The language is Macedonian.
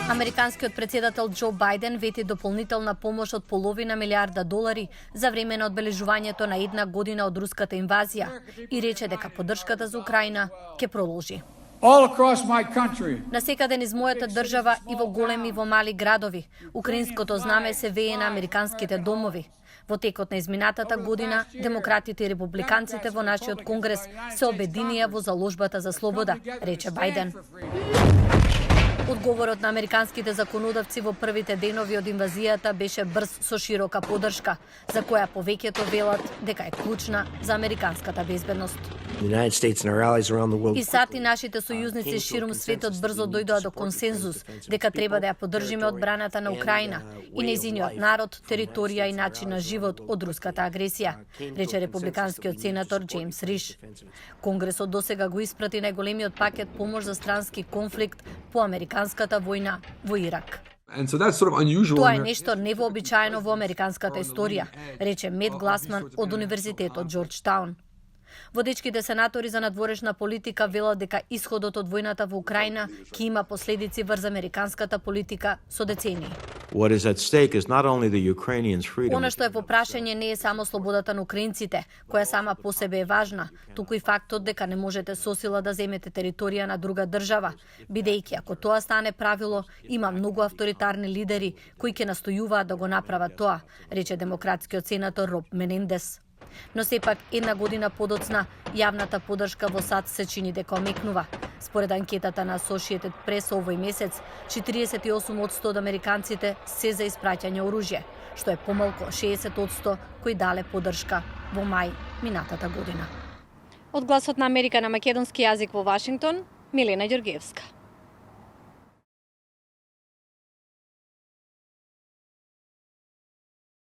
Американскиот претседател Џо Бајден вети дополнителна помош од половина милиарда долари за време на одбележувањето на една година од руската инвазија и рече дека поддршката за Украина ќе продолжи. Насекаде низ мојата држава и во големи и во мали градови, украинското знаме се вее на американските домови. Во текот на изминатата година, демократите и републиканците во нашиот конгрес се обединија во заложбата за слобода, рече Бајден. Одговорот на американските законодавци во првите денови од инвазијата беше брз со широка поддршка, за која повеќето велат дека е клучна за американската безбедност. И сати нашите сојузници ширум светот брзо дојдоа до консензус дека треба да ја поддржиме одбраната на Украина и нејзиниот народ, територија и начин на живот од руската агресија, рече републиканскиот сенатор Џејмс Риш. Конгресот досега го испрати најголемиот пакет помош за странски конфликт по американската војна во Ирак. Тоа е нешто невообичаено во американската историја, рече Мет Гласман од Универзитетот Џорџтаун. Водечките сенатори за надворешна политика велат дека исходот од војната во Украина ќе има последици врз американската политика со децении. Она што е во прашање не е само слободата на украинците, која сама по себе е важна, туку и фактот дека не можете со сила да земете територија на друга држава, бидејќи ако тоа стане правило, има многу авторитарни лидери кои ќе настојуваат да го направат тоа, рече демократскиот сенатор Роб Менендес. Но сепак една година подоцна, јавната поддршка во САД се чини дека омекнува. Според анкетата на Associated Press овој месец, 48% од американците се за испраќање оружје, што е помалку 60% кои дале поддршка во мај минатата година. Од Гласот на Америка на македонски јазик во Вашингтон, Милена Ѓоргиевска.